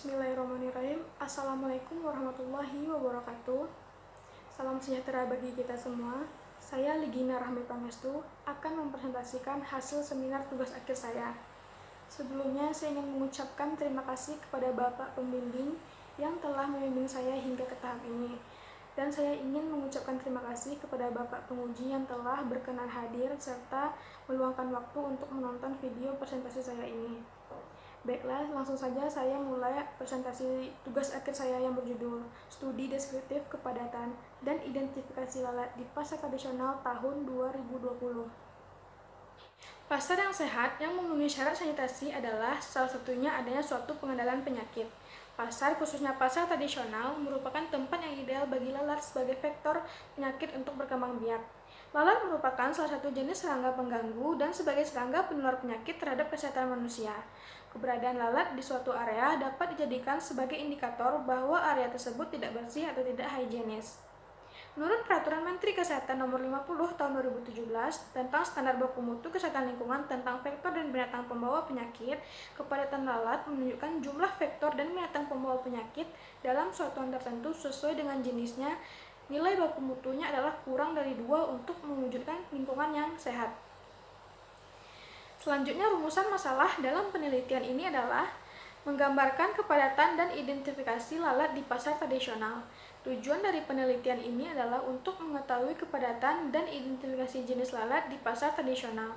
Bismillahirrahmanirrahim. Assalamualaikum warahmatullahi wabarakatuh. Salam sejahtera bagi kita semua. Saya Ligina Rahmi Pangestu akan mempresentasikan hasil seminar tugas akhir saya. Sebelumnya saya ingin mengucapkan terima kasih kepada Bapak Pembimbing yang telah membimbing saya hingga ke tahap ini. Dan saya ingin mengucapkan terima kasih kepada Bapak Penguji yang telah berkenan hadir serta meluangkan waktu untuk menonton video presentasi saya ini. Baiklah, langsung saja saya mulai presentasi tugas akhir saya yang berjudul Studi Deskriptif Kepadatan dan Identifikasi Lalat di Pasar Tradisional tahun 2020. Pasar yang sehat yang memenuhi syarat sanitasi adalah salah satunya adanya suatu pengendalian penyakit. Pasar, khususnya pasar tradisional, merupakan tempat yang ideal bagi lalat sebagai vektor penyakit untuk berkembang biak. Lalat merupakan salah satu jenis serangga pengganggu dan sebagai serangga penular penyakit terhadap kesehatan manusia. Keberadaan lalat di suatu area dapat dijadikan sebagai indikator bahwa area tersebut tidak bersih atau tidak higienis. Menurut Peraturan Menteri Kesehatan Nomor 50 Tahun 2017 tentang Standar Baku Mutu Kesehatan Lingkungan tentang Vektor dan Binatang Pembawa Penyakit, kepadatan lalat menunjukkan jumlah vektor dan binatang pembawa penyakit dalam satuan tertentu sesuai dengan jenisnya. Nilai baku mutunya adalah kurang dari 2 untuk mewujudkan lingkungan yang sehat. Selanjutnya, rumusan masalah dalam penelitian ini adalah menggambarkan kepadatan dan identifikasi lalat di pasar tradisional. Tujuan dari penelitian ini adalah untuk mengetahui kepadatan dan identifikasi jenis lalat di pasar tradisional.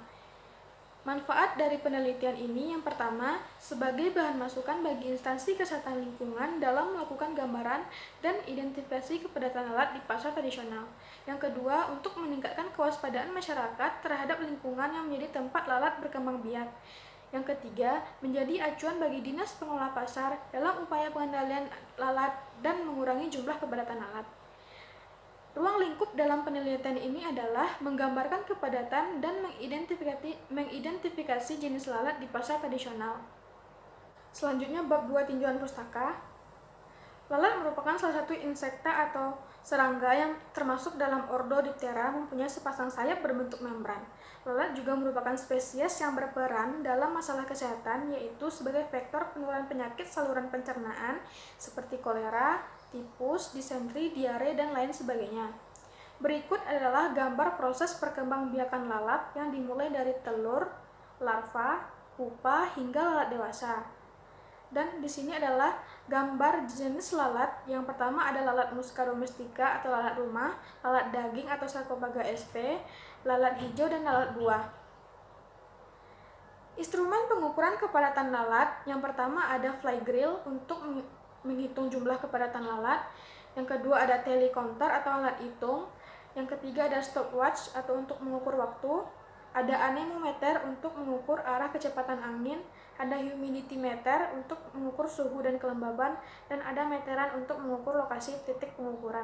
Manfaat dari penelitian ini yang pertama, sebagai bahan masukan bagi instansi kesehatan lingkungan dalam melakukan gambaran dan identifikasi kepadatan lalat di pasar tradisional. Yang kedua, untuk meningkatkan kewaspadaan masyarakat terhadap lingkungan yang menjadi tempat lalat berkembang biak. Yang ketiga, menjadi acuan bagi dinas pengelola pasar dalam upaya pengendalian lalat dan mengurangi jumlah kepadatan lalat. Ruang lingkup dalam penelitian ini adalah menggambarkan kepadatan dan mengidentifikasi jenis lalat di pasar tradisional. Selanjutnya, bab 2 tinjauan pustaka. Lalat merupakan salah satu insekta atau serangga yang termasuk dalam ordo Diptera, mempunyai sepasang sayap berbentuk membran. Lalat juga merupakan spesies yang berperan dalam masalah kesehatan, yaitu sebagai vektor penularan penyakit saluran pencernaan seperti kolera, tipus, disentri, diare, dan lain sebagainya. Berikut adalah gambar proses perkembangbiakan lalat yang dimulai dari telur, larva, pupa, hingga lalat dewasa. Dan di sini adalah gambar jenis lalat. Yang pertama ada lalat musca domestica atau lalat rumah, lalat daging atau Sarcophaga sp, lalat hijau, dan lalat buah. Instrumen pengukuran kepadatan lalat yang pertama ada flygrill untuk menghitung jumlah kepadatan lalat. Yang kedua ada tally counter atau alat hitung. Yang ketiga ada stopwatch atau untuk mengukur waktu. Ada anemometer untuk mengukur arah kecepatan angin. Ada humidity meter untuk mengukur suhu dan kelembaban, dan ada meteran untuk mengukur lokasi titik pengukuran.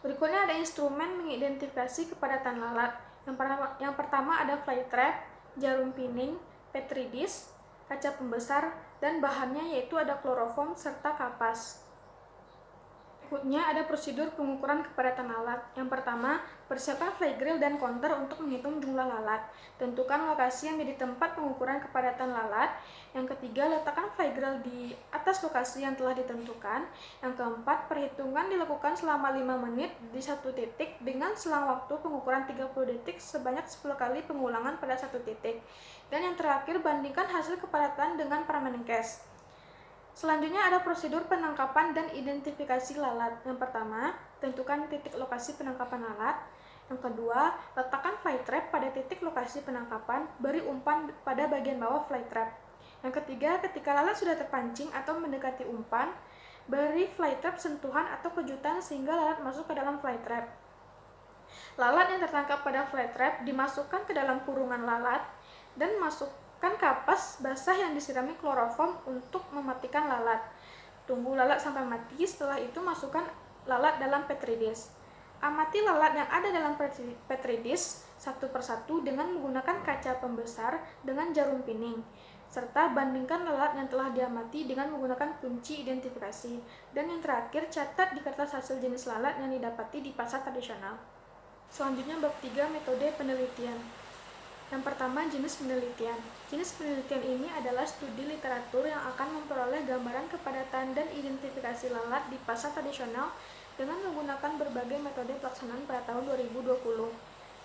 Berikutnya ada instrumen mengidentifikasi kepadatan lalat. Yang pertama ada fly trap, jarum pining, petri dish, kaca pembesar, dan bahannya yaitu ada kloroform serta kapas. Berikutnya ada prosedur pengukuran kepadatan lalat. Yang pertama, persiapkan flygrill dan counter untuk menghitung jumlah lalat. Tentukan lokasi yang menjadi tempat pengukuran kepadatan lalat. Yang ketiga, letakkan flygrill di atas lokasi yang telah ditentukan. Yang keempat, perhitungan dilakukan selama 5 menit di satu titik dengan selang waktu pengukuran 30 detik sebanyak 10 kali pengulangan pada satu titik. Dan yang terakhir, bandingkan hasil kepadatan dengan Parmenkes. Selanjutnya ada prosedur penangkapan dan identifikasi lalat. Yang pertama, tentukan titik lokasi penangkapan lalat. Yang kedua, letakkan fly trap pada titik lokasi penangkapan, beri umpan pada bagian bawah fly trap. Yang ketiga, ketika lalat sudah terpancing atau mendekati umpan, beri fly trap sentuhan atau kejutan sehingga lalat masuk ke dalam fly trap. Lalat yang tertangkap pada fly trap dimasukkan ke dalam kurungan lalat dan masukkan kapas basah yang disirami kloroform untuk mematikan lalat. Tunggu lalat sampai mati, setelah itu masukkan lalat dalam petri dish. Amati lalat yang ada dalam petri dish satu persatu dengan menggunakan kaca pembesar dengan jarum pining, serta bandingkan lalat yang telah diamati dengan menggunakan kunci identifikasi. Dan yang terakhir, catat di kertas hasil jenis lalat yang didapati di pasar tradisional. Selanjutnya bab 3 metode penelitian. Yang pertama, jenis penelitian. Jenis penelitian ini adalah studi literatur yang akan memperoleh gambaran identifikasi lalat di pasar tradisional dengan menggunakan berbagai metode pelaksanaan pada tahun 2020.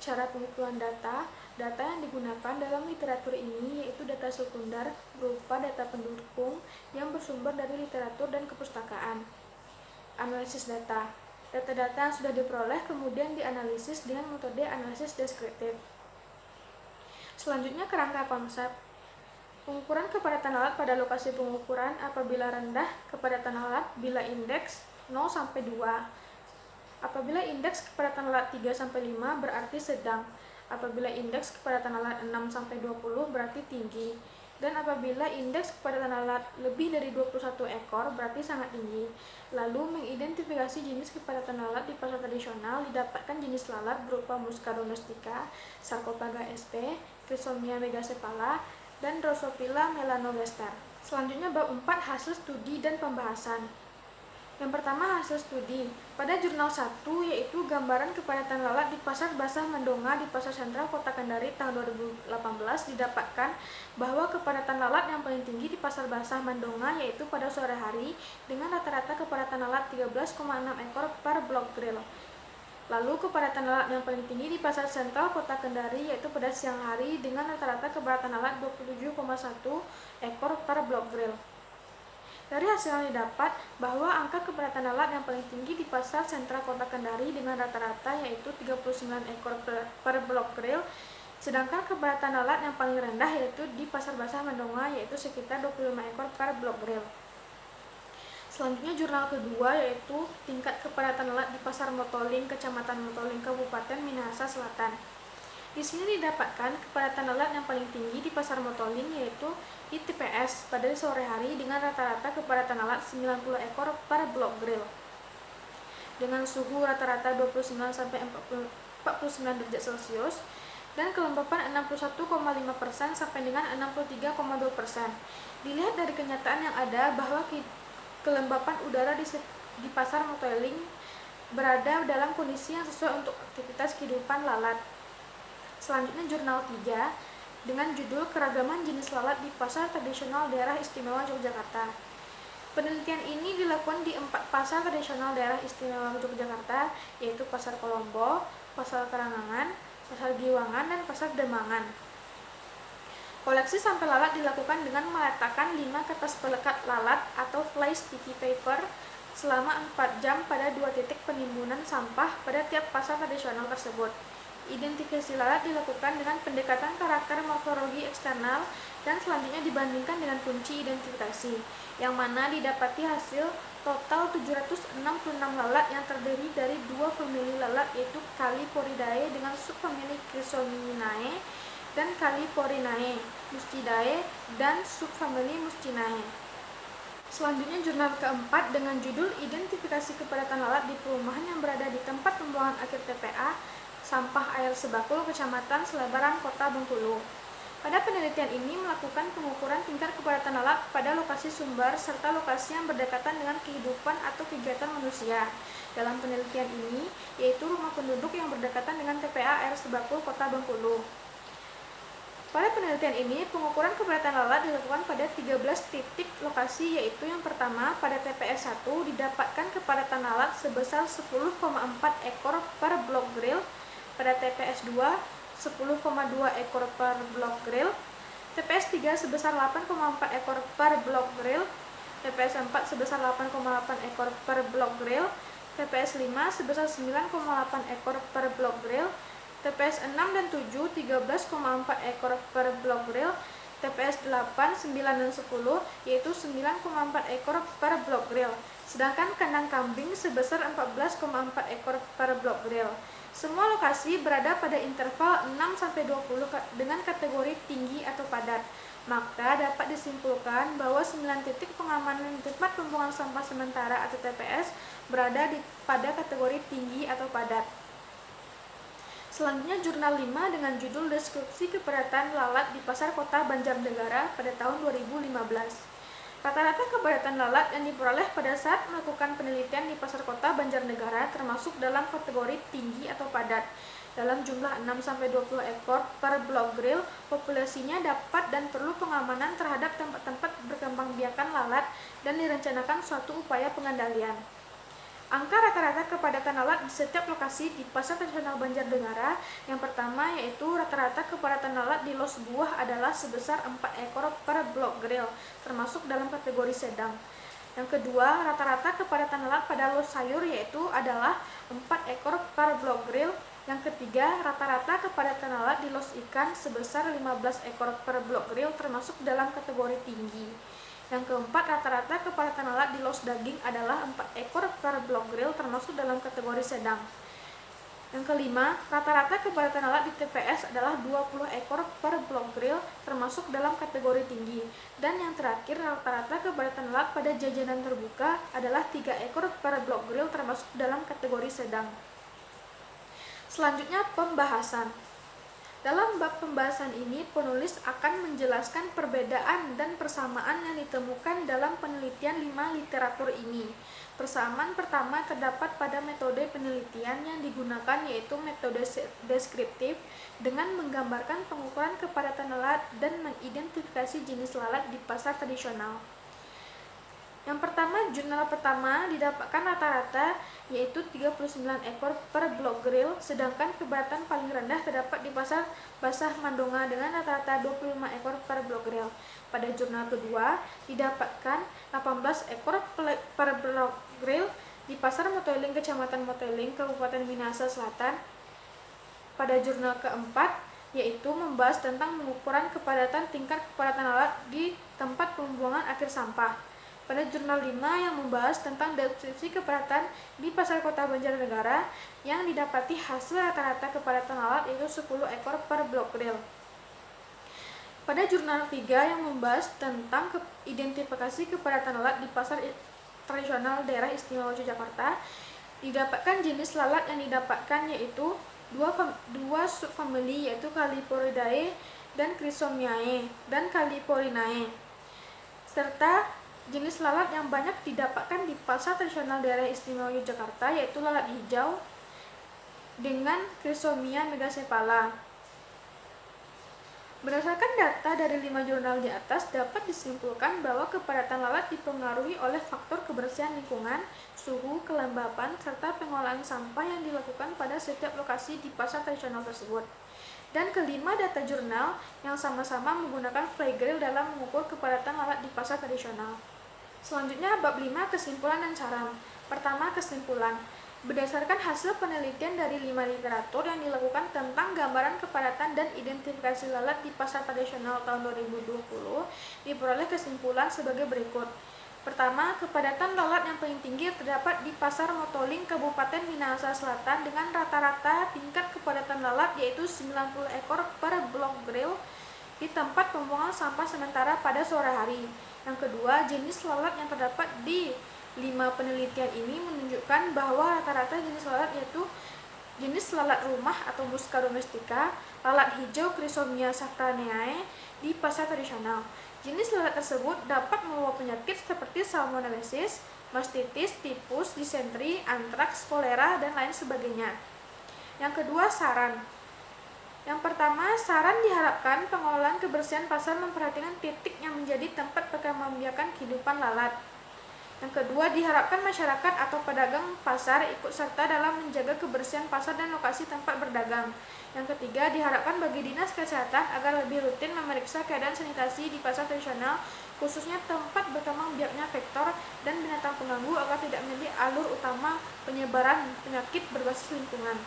Cara pengumpulan data yang digunakan dalam literatur ini yaitu data sekunder berupa data pendukung yang bersumber dari literatur dan kepustakaan. Analisis data. Data-data yang sudah diperoleh kemudian dianalisis dengan metode analisis deskriptif. Selanjutnya, kerangka konsep. Pengukuran kepadatan lalat pada lokasi pengukuran apabila rendah kepadatan lalat bila indeks 0-2. Apabila indeks kepadatan lalat 3-5 berarti sedang. Apabila indeks kepadatan lalat 6-20 berarti tinggi. Dan apabila indeks kepadatan lalat lebih dari 21 ekor berarti sangat tinggi. Lalu mengidentifikasi jenis kepadatan lalat di pasar tradisional didapatkan jenis lalat berupa Musca domestica, Sarcophaga sp, Chrysomia megacephala, dan Drosophila melanogaster. Selanjutnya bab 4 hasil studi dan pembahasan. Yang pertama hasil studi. Pada jurnal 1 yaitu gambaran kepadatan lalat di Pasar Basah Mendonga di Pasar Sentral Kota Kendari tahun 2018 didapatkan bahwa kepadatan lalat yang paling tinggi di Pasar Basah Mendonga yaitu pada sore hari dengan rata-rata kepadatan lalat 13,6 ekor per blok grill. Lalu kepadatan lalat yang paling tinggi di Pasar Sentral Kota Kendari yaitu pada siang hari dengan rata-rata kepadatan lalat 27,1 ekor per blok grill. Dari hasil yang didapat bahwa angka kepadatan lalat yang paling tinggi di Pasar Sentral Kota Kendari dengan rata-rata yaitu 39 ekor per blok grill, sedangkan kepadatan lalat yang paling rendah yaitu di Pasar Basah Mendonga yaitu sekitar 25 ekor per blok grill. Selanjutnya jurnal kedua yaitu tingkat kepadatan lalat di Pasar Motoling, Kecamatan Motoling, Kabupaten Minahasa Selatan. Di sini didapatkan kepadatan lalat yang paling tinggi di Pasar Motoling yaitu di TPS pada sore hari dengan rata-rata kepadatan lalat 90 ekor per blok grill. Dengan suhu rata-rata 29-49 derajat Celcius dan kelembapan 61,5% sampai dengan 63,2%. Dilihat dari kenyataan yang ada bahwa kelembapan udara di Pasar Motoling berada dalam kondisi yang sesuai untuk aktivitas kehidupan lalat. Selanjutnya jurnal 3 dengan judul Keragaman Jenis Lalat di Pasar Tradisional Daerah Istimewa Yogyakarta. Penelitian ini dilakukan di 4 pasar tradisional daerah istimewa Yogyakarta yaitu Pasar Kolombo, Pasar Karangangan, Pasar Giwangan, dan Pasar Demangan. Koleksi sampel lalat dilakukan dengan meletakkan 5 kertas pelekat lalat atau fly sticky paper selama 4 jam pada 2 titik penimbunan sampah pada tiap pasar tradisional tersebut. Identifikasi lalat dilakukan dengan pendekatan karakter morfologi eksternal dan selanjutnya dibandingkan dengan kunci identifikasi, yang mana didapati hasil total 766 lalat yang terdiri dari 2 famili lalat yaitu Caliporidae dengan subfamili Chrysominae dan Caliporinae, Mustidae, dan subfamili Mustinae. Selanjutnya jurnal keempat dengan judul Identifikasi Kepadatan Lalat di Perumahan yang berada di tempat pembuangan akhir TPA Sampah Air Sebakul, Kecamatan Selebaran, Kota Bengkulu. Pada penelitian ini melakukan pengukuran tingkat kepadatan lalat pada lokasi sumber serta lokasi yang berdekatan dengan kehidupan atau kegiatan manusia. Dalam penelitian ini, yaitu rumah penduduk yang berdekatan dengan TPA Air Sebakul, Kota Bengkulu. Pada penelitian ini, pengukuran kepadatan lalat dilakukan pada 13 titik lokasi, yaitu yang pertama, pada TPS 1 didapatkan kepadatan lalat sebesar 10,4 ekor per blok grill, pada TPS 2 10,2 ekor per blok grill, TPS 3 sebesar 8,4 ekor per blok grill, TPS 4 sebesar 8,8 ekor per blok grill, TPS 5 sebesar 9,8 ekor per blok grill, TPS 6 dan 7 13,4 ekor per blok grill, TPS 8, 9, dan 10 yaitu 9,4 ekor per blok grill, sedangkan kandang kambing sebesar 14,4 ekor per blok grill. Semua lokasi berada pada interval 6-20 dengan kategori tinggi atau padat. Maka dapat disimpulkan bahwa 9 titik pengamanan di tempat pembuangan sampah sementara atau TPS berada pada kategori tinggi atau padat. Selanjutnya jurnal 5 dengan judul Deskripsi Kepadatan Lalat di Pasar Kota Banjarnegara pada tahun 2015. Rata-rata kepadatan lalat yang diperoleh pada saat melakukan penelitian di Pasar Kota Banjarnegara termasuk dalam kategori tinggi atau padat. dalam jumlah 6-20 ekor per blok grill. Populasinya dapat dan perlu pengamanan terhadap tempat-tempat berkembangbiakan lalat dan direncanakan suatu upaya pengendalian. Angka rata-rata kepadatan lalat di setiap lokasi di pasar tradisional Banjarnegara. Yang pertama yaitu rata-rata kepadatan lalat di los buah adalah sebesar 4 ekor per blok grill, termasuk dalam kategori sedang. Yang kedua, rata-rata kepadatan lalat pada los sayur yaitu adalah 4 ekor per blok grill. Yang ketiga, rata-rata kepadatan lalat di los ikan sebesar 15 ekor per blok grill, termasuk dalam kategori tinggi. Yang keempat, rata-rata kepadatan lalat di los daging adalah 4 ekor per blok grill, termasuk dalam kategori sedang. Yang kelima, rata-rata kepadatan lalat di TPS adalah 20 ekor per blok grill, termasuk dalam kategori tinggi. Dan yang terakhir, rata-rata kepadatan lalat pada jajanan terbuka adalah 3 ekor per blok grill, termasuk dalam kategori sedang. Selanjutnya, pembahasan. Dalam bab pembahasan ini, penulis akan menjelaskan perbedaan dan persamaan yang ditemukan dalam penelitian 5 literatur ini. Persamaan pertama terdapat pada metode penelitian yang digunakan, yaitu metode deskriptif dengan menggambarkan pengukuran kepadatan lalat dan mengidentifikasi jenis lalat di pasar tradisional. Yang pertama, jurnal pertama didapatkan rata-rata yaitu 39 ekor per blok grill, sedangkan kepadatan paling rendah terdapat di pasar basah Mandonga dengan rata-rata 25 ekor per blok grill. Pada jurnal kedua didapatkan 18 ekor per blok grill di pasar Moteling, Kecamatan Moteling, Kabupaten Minahasa Selatan. Pada jurnal keempat yaitu membahas tentang pengukuran kepadatan tingkat kepadatan lalat di tempat pembuangan akhir sampah. Pada jurnal 5 yang membahas tentang deskripsi kepadatan di pasar kota Banjarnegara yang didapati hasil rata-rata kepadatan lalat yaitu 10 ekor per blok grill. Pada jurnal 3 yang membahas tentang identifikasi kepadatan lalat di pasar tradisional daerah istimewa Yogyakarta, didapatkan jenis lalat yang didapatkan yaitu dua subfamili yaitu Caliporidae dan Chrysomiae dan Caliporinae, serta jenis lalat yang banyak didapatkan di pasar tradisional daerah istimewa Yogyakarta yaitu lalat hijau dengan Chrysomia megacephala. Berdasarkan data dari 5 jurnal di atas, dapat disimpulkan bahwa kepadatan lalat dipengaruhi oleh faktor kebersihan lingkungan, suhu, kelembapan, serta pengolahan sampah yang dilakukan pada setiap lokasi di pasar tradisional tersebut. Dan kelima, data jurnal yang sama-sama menggunakan fly grill dalam mengukur kepadatan lalat di pasar tradisional. Selanjutnya, bab 5, kesimpulan dan saran. Pertama, kesimpulan. Berdasarkan hasil penelitian dari 5 literatur yang dilakukan tentang gambaran kepadatan dan identifikasi lalat di pasar tradisional tahun 2020, diperoleh kesimpulan sebagai berikut. Pertama, kepadatan lalat yang paling tinggi terdapat di pasar Moteling, Kabupaten Minahasa Selatan dengan rata-rata tingkat kepadatan lalat yaitu 90 ekor per blok grill di tempat pembuangan sampah sementara pada sore hari. Yang kedua, jenis lalat yang terdapat di 5 penelitian ini menunjukkan bahwa rata-rata jenis lalat yaitu jenis lalat rumah atau Musca domestica, lalat hijau Chrysomia safraneae di pasar tradisional. Jenis lalat tersebut dapat membawa penyakit seperti salmonellosis, mastitis, tifus, disentri, antraks, kolera, dan lain sebagainya. Yang kedua, saran. Yang pertama, saran diharapkan pengelolaan kebersihan pasar memperhatikan titik yang menjadi tempat perkembangbiakan kehidupan lalat. Yang kedua, diharapkan masyarakat atau pedagang pasar ikut serta dalam menjaga kebersihan pasar dan lokasi tempat berdagang. Yang ketiga, diharapkan bagi dinas kesehatan agar lebih rutin memeriksa keadaan sanitasi di pasar tradisional, khususnya tempat berkembang biaknya vektor dan binatang pengganggu agar tidak menjadi alur utama penyebaran penyakit berbasis lingkungan.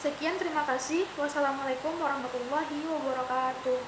Sekian, terima kasih. Wassalamualaikum warahmatullahi wabarakatuh.